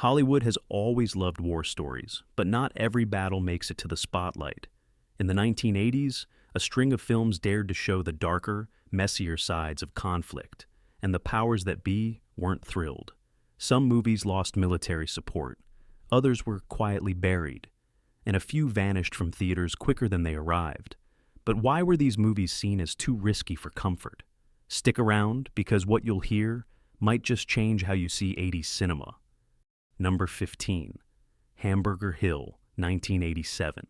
Hollywood has always loved war stories, but not every battle makes it to the spotlight. In the 1980s, a string of films dared to show the darker, messier sides of conflict, and the powers that be weren't thrilled. Some movies lost military support, others were quietly buried, and a few vanished from theaters quicker than they arrived. But why were these movies seen as too risky for comfort? Stick around, because what you'll hear might just change how you see 80s cinema. Number 15. Hamburger Hill, 1987.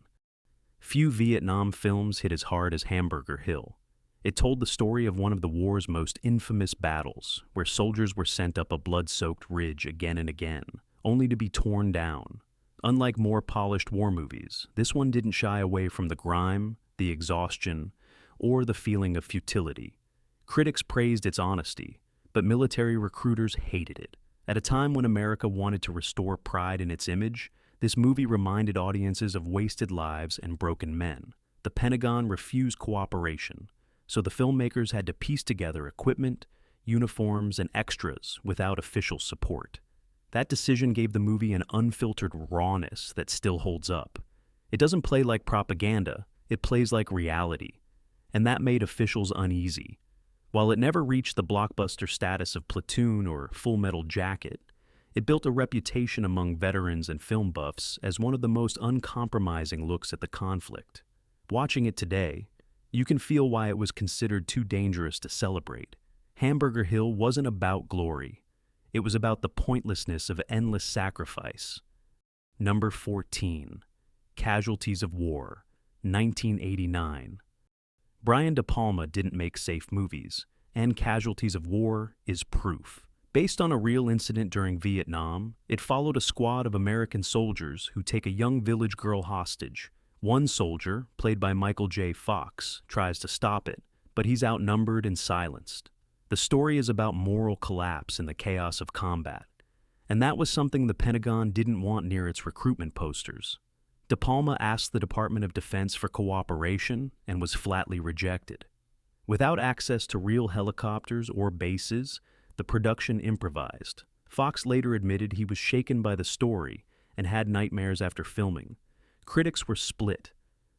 Few Vietnam films hit as hard as Hamburger Hill. It told the story of one of the war's most infamous battles, where soldiers were sent up a blood-soaked ridge again and again, only to be torn down. Unlike more polished war movies, this one didn't shy away from the grime, the exhaustion, or the feeling of futility. Critics praised its honesty, but military recruiters hated it. At a time when America wanted to restore pride in its image, this movie reminded audiences of wasted lives and broken men. The Pentagon refused cooperation, so the filmmakers had to piece together equipment, uniforms, and extras without official support. That decision gave the movie an unfiltered rawness that still holds up. It doesn't play like propaganda, it plays like reality, and that made officials uneasy. While it never reached the blockbuster status of Platoon or Full Metal Jacket, it built a reputation among veterans and film buffs as one of the most uncompromising looks at the conflict. Watching it today, you can feel why it was considered too dangerous to celebrate. Hamburger Hill wasn't about glory. It was about the pointlessness of endless sacrifice. Number 14. Casualties of War, 1989. Brian De Palma didn't make safe movies, and Casualties of War is proof. Based on a real incident during Vietnam, it followed a squad of American soldiers who take a young village girl hostage. One soldier, played by Michael J. Fox, tries to stop it, but he's outnumbered and silenced. The story is about moral collapse in the chaos of combat, and that was something the Pentagon didn't want near its recruitment posters. De Palma asked the Department of Defense for cooperation and was flatly rejected. Without access to real helicopters or bases, the production improvised. Fox later admitted he was shaken by the story and had nightmares after filming. Critics were split.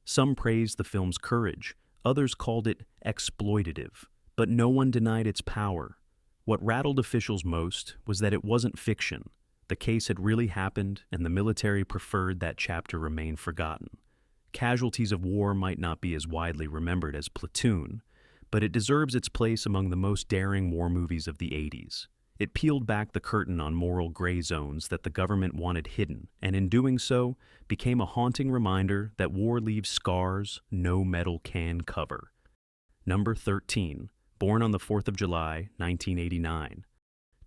Some praised the film's courage, others called it exploitative, but no one denied its power. What rattled officials most was that it wasn't fiction. The case had really happened, and the military preferred that chapter remain forgotten. Casualties of War might not be as widely remembered as Platoon, but it deserves its place among the most daring war movies of the 80s. It peeled back the curtain on moral gray zones that the government wanted hidden, and in doing so, became a haunting reminder that war leaves scars no metal can cover. Number 13. Born on the 4th of July, 1989.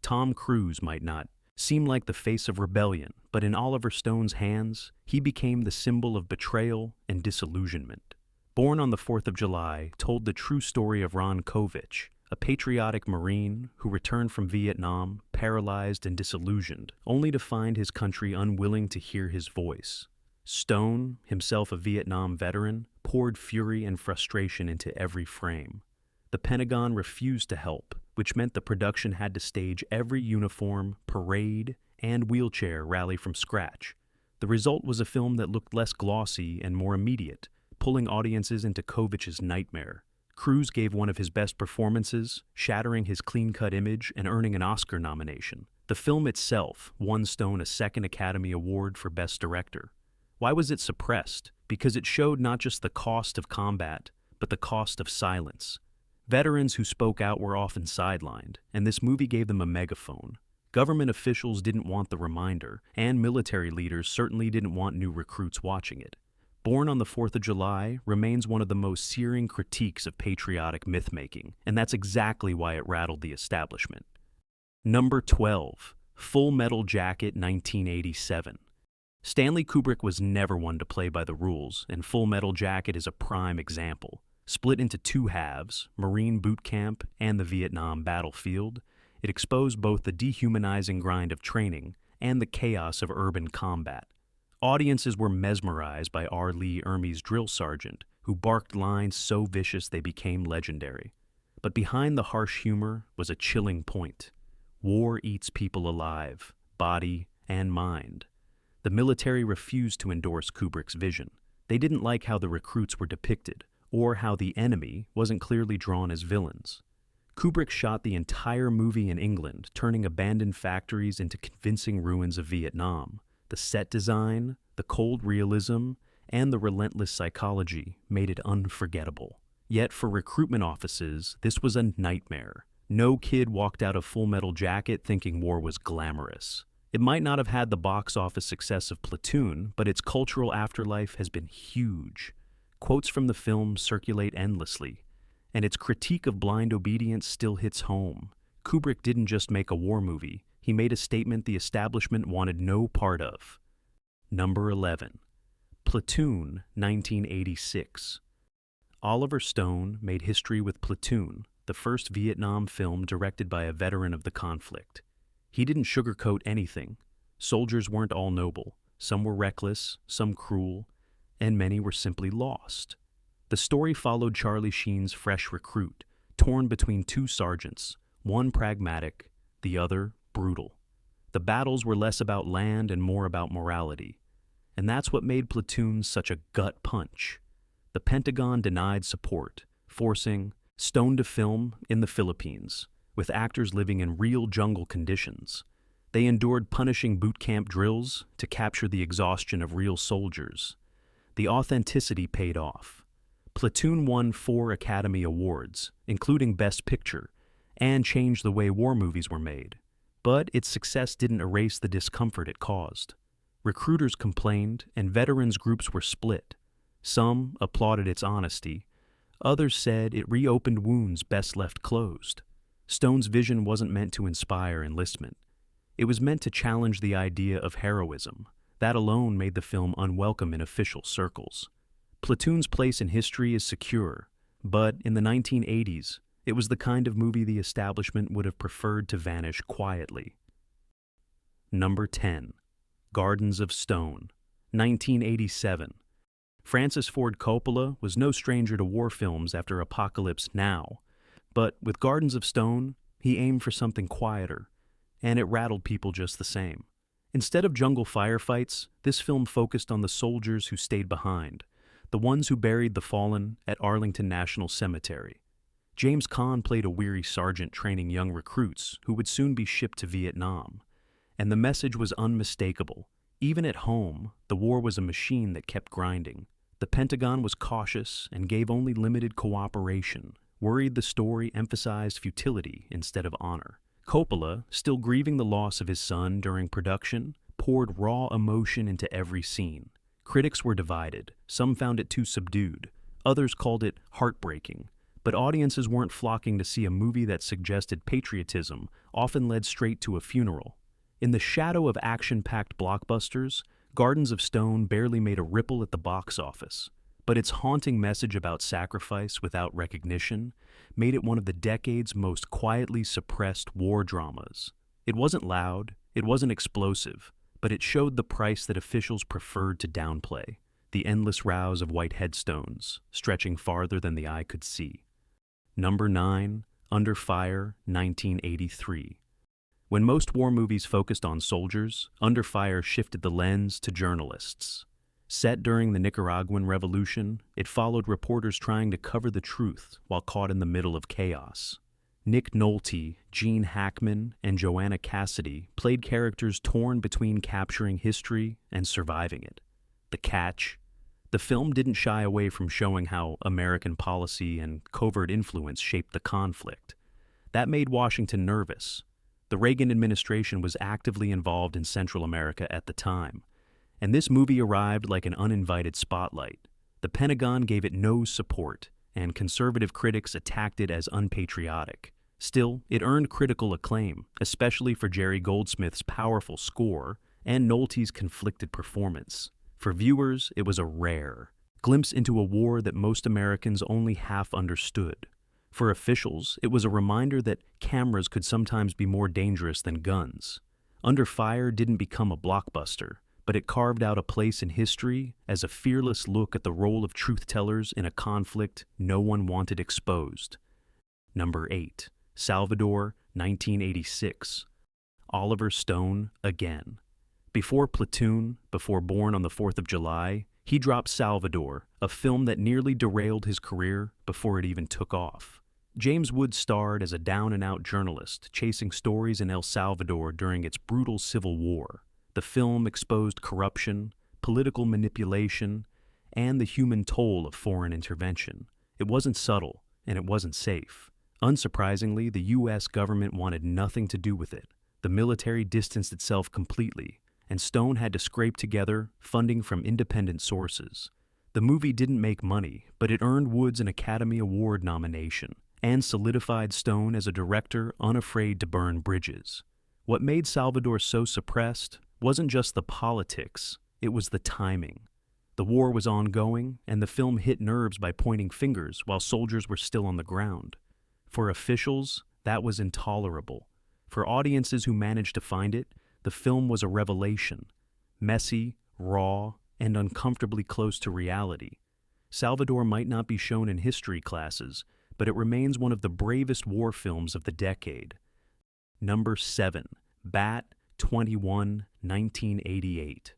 Tom Cruise might not seem like the face of rebellion, but in Oliver Stone's hands, he became the symbol of betrayal and disillusionment. Born on the 4th of July told the true story of Ron Kovich, a patriotic Marine who returned from Vietnam, paralyzed and disillusioned, only to find his country unwilling to hear his voice. Stone, himself a Vietnam veteran, poured fury and frustration into every frame. The Pentagon refused to help, which meant the production had to stage every uniform, parade, and wheelchair rally from scratch. The result was a film that looked less glossy and more immediate, pulling audiences into Kovich's nightmare. Cruise gave one of his best performances, shattering his clean-cut image and earning an Oscar nomination. The film itself won Stone a second Academy Award for Best Director. Why was it suppressed? Because it showed not just the cost of combat, but the cost of silence. Veterans who spoke out were often sidelined, and this movie gave them a megaphone. Government officials didn't want the reminder, and military leaders certainly didn't want new recruits watching it. Born on the 4th of July remains one of the most searing critiques of patriotic myth-making, and that's exactly why it rattled the establishment. Number 12. Full Metal Jacket, 1987. Stanley Kubrick was never one to play by the rules, and Full Metal Jacket is a prime example. Split into two halves, Marine boot camp and the Vietnam battlefield, it exposed both the dehumanizing grind of training and the chaos of urban combat. Audiences were mesmerized by R. Lee Ermey's drill sergeant, who barked lines so vicious they became legendary. But behind the harsh humor was a chilling point. War eats people alive, body and mind. The military refused to endorse Kubrick's vision. They didn't like how the recruits were depicted, or how the enemy wasn't clearly drawn as villains. Kubrick shot the entire movie in England, turning abandoned factories into convincing ruins of Vietnam. The set design, the cold realism, and the relentless psychology made it unforgettable. Yet for recruitment offices, this was a nightmare. No kid walked out of Full Metal Jacket thinking war was glamorous. It might not have had the box office success of Platoon, but its cultural afterlife has been huge. Quotes from the film circulate endlessly, and its critique of blind obedience still hits home. Kubrick didn't just make a war movie, he made a statement the establishment wanted no part of. Number 11. Platoon, 1986. Oliver Stone made history with Platoon, the first Vietnam film directed by a veteran of the conflict. He didn't sugarcoat anything. Soldiers weren't all noble. Some were reckless, some cruel, and many were simply lost. The story followed Charlie Sheen's fresh recruit, torn between two sergeants, one pragmatic, the other brutal. The battles were less about land and more about morality. And that's what made Platoon such a gut punch. The Pentagon denied support, forcing Stone to film in the Philippines, with actors living in real jungle conditions. They endured punishing boot camp drills to capture the exhaustion of real soldiers. The authenticity paid off. Platoon won 4 Academy Awards, including Best Picture, and changed the way war movies were made. But its success didn't erase the discomfort it caused. Recruiters complained, and veterans groups were split. Some applauded its honesty. Others said it reopened wounds best left closed. Stone's vision wasn't meant to inspire enlistment. It was meant to challenge the idea of heroism. That alone made the film unwelcome in official circles. Platoon's place in history is secure, but in the 1980s, it was the kind of movie the establishment would have preferred to vanish quietly. Number 10. Gardens of Stone, 1987. Francis Ford Coppola was no stranger to war films after Apocalypse Now, but with Gardens of Stone, he aimed for something quieter, and it rattled people just the same. Instead of jungle firefights, this film focused on the soldiers who stayed behind, the ones who buried the fallen at Arlington National Cemetery. James Caan played a weary sergeant training young recruits who would soon be shipped to Vietnam. And the message was unmistakable. Even at home, the war was a machine that kept grinding. The Pentagon was cautious and gave only limited cooperation, worried the story emphasized futility instead of honor. Coppola, still grieving the loss of his son during production, poured raw emotion into every scene. Critics were divided. Some found it too subdued. Others called it heartbreaking. But audiences weren't flocking to see a movie that suggested patriotism, often led straight to a funeral. In the shadow of action-packed blockbusters, Gardens of Stone barely made a ripple at the box office, but its haunting message about sacrifice without recognition made it one of the decade's most quietly suppressed war dramas. It wasn't loud, it wasn't explosive, but it showed the price that officials preferred to downplay, the endless rows of white headstones, stretching farther than the eye could see. Number 9, Under Fire, 1983. When most war movies focused on soldiers, Under Fire shifted the lens to journalists. Set during the Nicaraguan Revolution, it followed reporters trying to cover the truth while caught in the middle of chaos. Nick Nolte, Gene Hackman, and Joanna Cassidy played characters torn between capturing history and surviving it. The catch: the film didn't shy away from showing how American policy and covert influence shaped the conflict. That made Washington nervous. The Reagan administration was actively involved in Central America at the time, and this movie arrived like an uninvited spotlight. The Pentagon gave it no support, and conservative critics attacked it as unpatriotic. Still, it earned critical acclaim, especially for Jerry Goldsmith's powerful score and Nolte's conflicted performance. For viewers, it was a rare glimpse into a war that most Americans only half understood. For officials, it was a reminder that cameras could sometimes be more dangerous than guns. Under Fire didn't become a blockbuster, but it carved out a place in history as a fearless look at the role of truth-tellers in a conflict no one wanted exposed. Number 8, Salvador, 1986. Oliver Stone again. Before Platoon, before Born on the 4th of July, he dropped Salvador, a film that nearly derailed his career before it even took off. James Woods starred as a down-and-out journalist chasing stories in El Salvador during its brutal civil war. The film exposed corruption, political manipulation, and the human toll of foreign intervention. It wasn't subtle, and it wasn't safe. Unsurprisingly, the U.S. government wanted nothing to do with it. The military distanced itself completely, and Stone had to scrape together funding from independent sources. The movie didn't make money, but it earned Woods an Academy Award nomination and solidified Stone as a director unafraid to burn bridges. What made Salvador so suppressed wasn't just the politics, it was the timing. The war was ongoing, and the film hit nerves by pointing fingers while soldiers were still on the ground. For officials, that was intolerable. For audiences who managed to find it, the film was a revelation, messy, raw, and uncomfortably close to reality. Salvador might not be shown in history classes, but it remains one of the bravest war films of the decade. Number 7. Bat 21, 1988.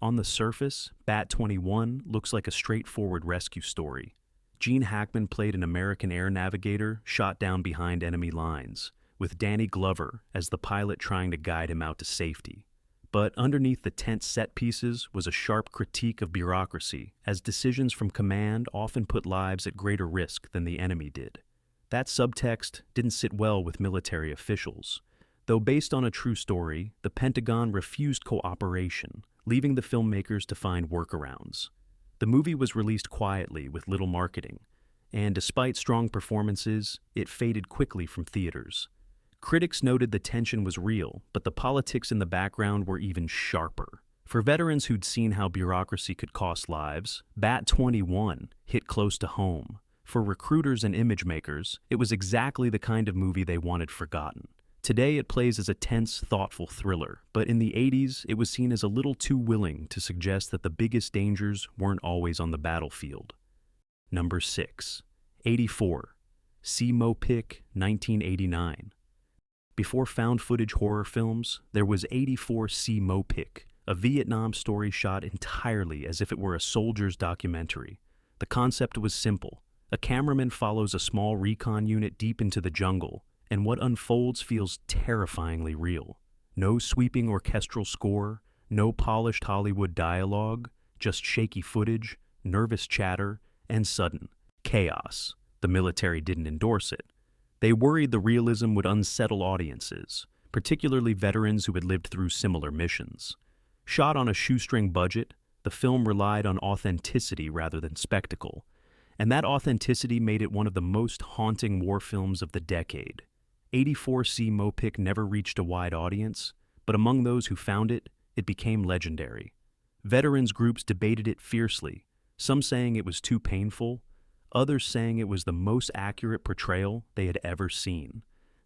On the surface, Bat 21 looks like a straightforward rescue story. Gene Hackman played an American air navigator shot down behind enemy lines, with Danny Glover as the pilot trying to guide him out to safety. But underneath the tense set pieces was a sharp critique of bureaucracy, as decisions from command often put lives at greater risk than the enemy did. That subtext didn't sit well with military officials. Though based on a true story, the Pentagon refused cooperation, leaving the filmmakers to find workarounds. The movie was released quietly with little marketing, and despite strong performances, it faded quickly from theaters. Critics noted the tension was real, but the politics in the background were even sharper. For veterans who'd seen how bureaucracy could cost lives, Bat 21 hit close to home. For recruiters and image makers, it was exactly the kind of movie they wanted forgotten. Today it plays as a tense, thoughtful thriller, but in the 80s it was seen as a little too willing to suggest that the biggest dangers weren't always on the battlefield. Number 6. 84. See Mopic, 1989. Before found footage horror films, there was 84 See Mopic, a Vietnam story shot entirely as if it were a soldier's documentary. The concept was simple. A cameraman follows a small recon unit deep into the jungle, and what unfolds feels terrifyingly real. No sweeping orchestral score, no polished Hollywood dialogue, just shaky footage, nervous chatter, and sudden chaos. The military didn't endorse it. They worried the realism would unsettle audiences, particularly veterans who had lived through similar missions. Shot on a shoestring budget, the film relied on authenticity rather than spectacle, and that authenticity made it one of the most haunting war films of the decade. 84 See Mopic never reached a wide audience, but among those who found it, it became legendary. Veterans groups debated it fiercely, some saying it was too painful, others saying it was the most accurate portrayal they had ever seen.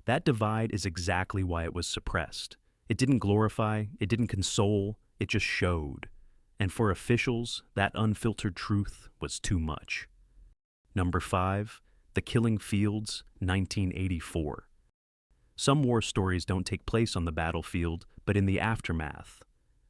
That divide is exactly why it was suppressed. It didn't glorify, it didn't console, it just showed. And for officials, that unfiltered truth was too much. Number 5. The Killing Fields, 1984. Some war stories don't take place on the battlefield, but in the aftermath.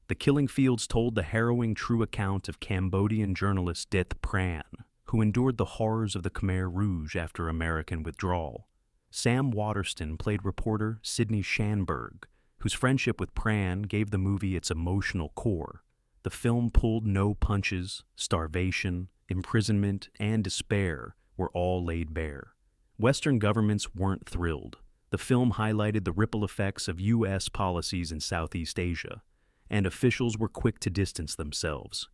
The Killing Fields told the harrowing true account of Cambodian journalist Det Pran, who endured the horrors of the Khmer Rouge after American withdrawal. Sam Waterston played reporter Sidney Schanberg, whose friendship with Pran gave the movie its emotional core. The film pulled no punches. Starvation, imprisonment, and despair were all laid bare. Western governments weren't thrilled. The film highlighted the ripple effects of U.S. policies in Southeast Asia, and officials were quick to distance themselves.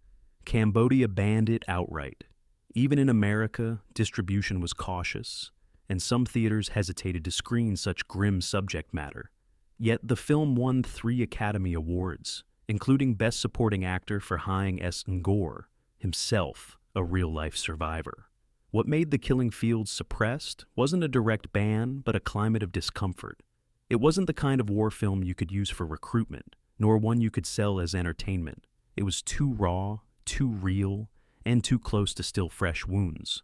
Cambodia banned it outright. Even in America, distribution was cautious, and some theaters hesitated to screen such grim subject matter. Yet the film won 3 Academy Awards, including Best Supporting Actor for Haing S. Ngor, himself a real-life survivor. What made The Killing Fields suppressed wasn't a direct ban, but a climate of discomfort. It wasn't the kind of war film you could use for recruitment, nor one you could sell as entertainment. It was too raw, too real, and too close to still fresh wounds.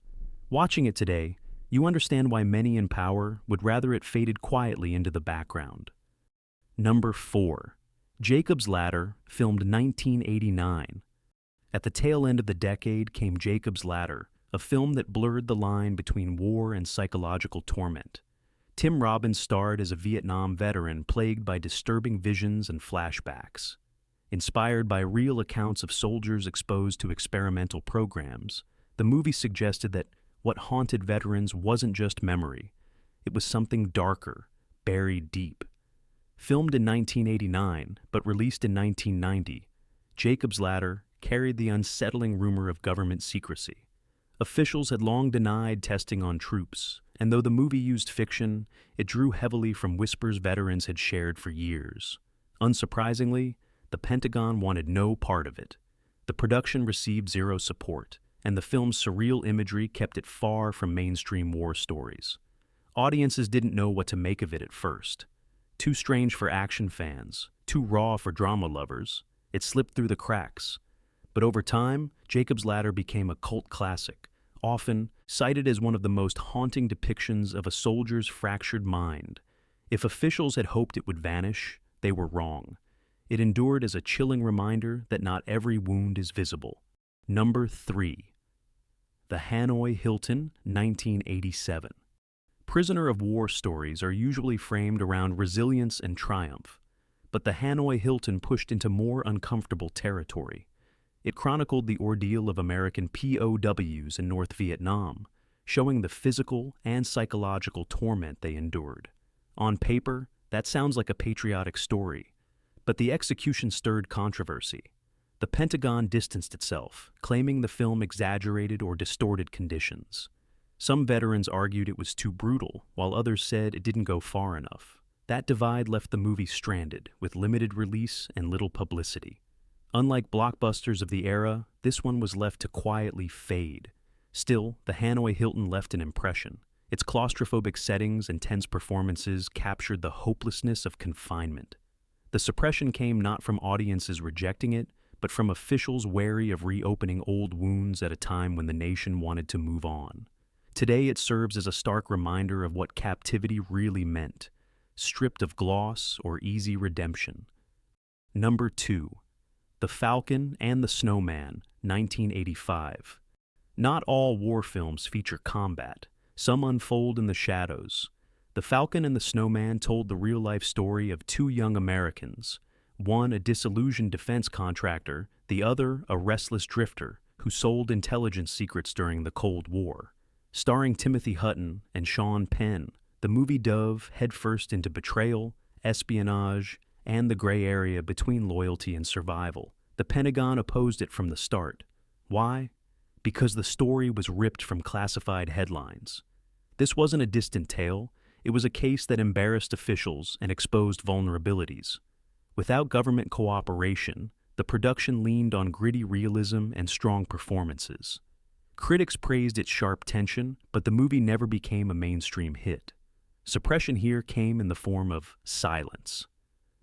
Watching it today, you understand why many in power would rather it faded quietly into the background. Number 4. Jacob's Ladder, filmed 1989. At the tail end of the decade came Jacob's Ladder, a film that blurred the line between war and psychological torment. Tim Robbins starred as a Vietnam veteran plagued by disturbing visions and flashbacks. Inspired by real accounts of soldiers exposed to experimental programs, the movie suggested that what haunted veterans wasn't just memory, it was something darker, buried deep. Filmed in 1989, but released in 1990, Jacob's Ladder carried the unsettling rumor of government secrecy. Officials had long denied testing on troops, and though the movie used fiction, it drew heavily from whispers veterans had shared for years. Unsurprisingly, the Pentagon wanted no part of it. The production received zero support, and the film's surreal imagery kept it far from mainstream war stories. Audiences didn't know what to make of it at first. Too strange for action fans, too raw for drama lovers, it slipped through the cracks. But over time, Jacob's Ladder became a cult classic, often cited as one of the most haunting depictions of a soldier's fractured mind. If officials had hoped it would vanish, they were wrong. It endured as a chilling reminder that not every wound is visible. Number 3. The Hanoi Hilton, 1987. Prisoner of war stories are usually framed around resilience and triumph, but the Hanoi Hilton pushed into more uncomfortable territory. It chronicled the ordeal of American POWs in North Vietnam, showing the physical and psychological torment they endured. On paper, that sounds like a patriotic story, but the execution stirred controversy. The Pentagon distanced itself, claiming the film exaggerated or distorted conditions. Some veterans argued it was too brutal, while others said it didn't go far enough. That divide left the movie stranded, with limited release and little publicity. Unlike blockbusters of the era, this one was left to quietly fade. Still, the Hanoi Hilton left an impression. Its claustrophobic settings and tense performances captured the hopelessness of confinement. The suppression came not from audiences rejecting it, but from officials wary of reopening old wounds at a time when the nation wanted to move on. Today it serves as a stark reminder of what captivity really meant, stripped of gloss or easy redemption. Number 2. The Falcon and the Snowman, 1985. Not all war films feature combat. Some unfold in the shadows. The Falcon and the Snowman told the real-life story of two young Americans, one a disillusioned defense contractor, the other a restless drifter who sold intelligence secrets during the Cold War. Starring Timothy Hutton and Sean Penn, the movie dove headfirst into betrayal, espionage, and the gray area between loyalty and survival. The Pentagon opposed it from the start. Why? Because the story was ripped from classified headlines. This wasn't a distant tale, it was a case that embarrassed officials and exposed vulnerabilities. Without government cooperation, the production leaned on gritty realism and strong performances. Critics praised its sharp tension, but the movie never became a mainstream hit. Suppression here came in the form of silence.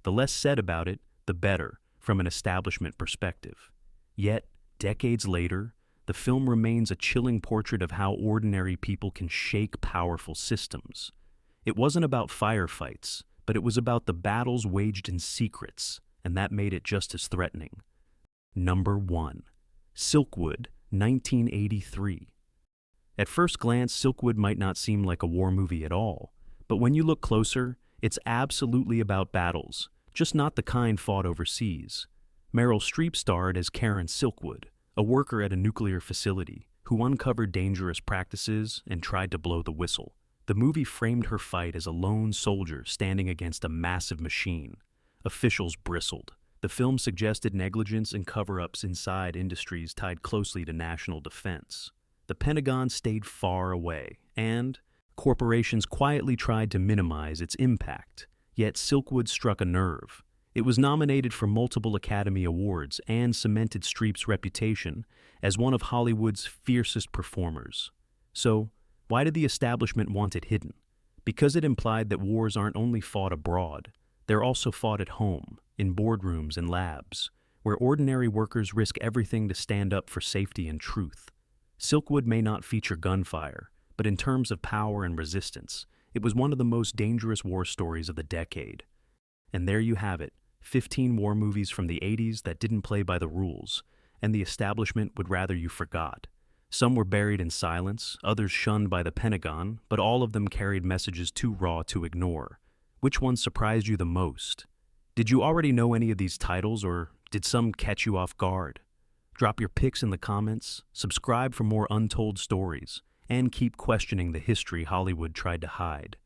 The less said about it, the better, from an establishment perspective. Yet, decades later, the film remains a chilling portrait of how ordinary people can shake powerful systems. It wasn't about firefights, but it was about the battles waged in secrets, and that made it just as threatening. Number 1. Silkwood, 1983. At first glance, Silkwood might not seem like a war movie at all, but when you look closer, it's absolutely about battles, just not the kind fought overseas. Meryl Streep starred as Karen Silkwood, a worker at a nuclear facility who uncovered dangerous practices and tried to blow the whistle. The movie framed her fight as a lone soldier standing against a massive machine. Officials bristled. The film suggested negligence and cover-ups inside industries tied closely to national defense. The Pentagon stayed far away, and corporations quietly tried to minimize its impact. Yet Silkwood struck a nerve. It was nominated for multiple Academy Awards and cemented Streep's reputation as one of Hollywood's fiercest performers. So, why did the establishment want it hidden? Because it implied that wars aren't only fought abroad, they're also fought at home, in boardrooms and labs, where ordinary workers risk everything to stand up for safety and truth. Silkwood may not feature gunfire, but in terms of power and resistance, it was one of the most dangerous war stories of the decade. And there you have it, 15 war movies from the 80s that didn't play by the rules, and the establishment would rather you forgot. Some were buried in silence, others shunned by the Pentagon, but all of them carried messages too raw to ignore. Which one surprised you the most? Did you already know any of these titles, or did some catch you off guard? Drop your picks in the comments, subscribe for more untold stories, and keep questioning the history Hollywood tried to hide.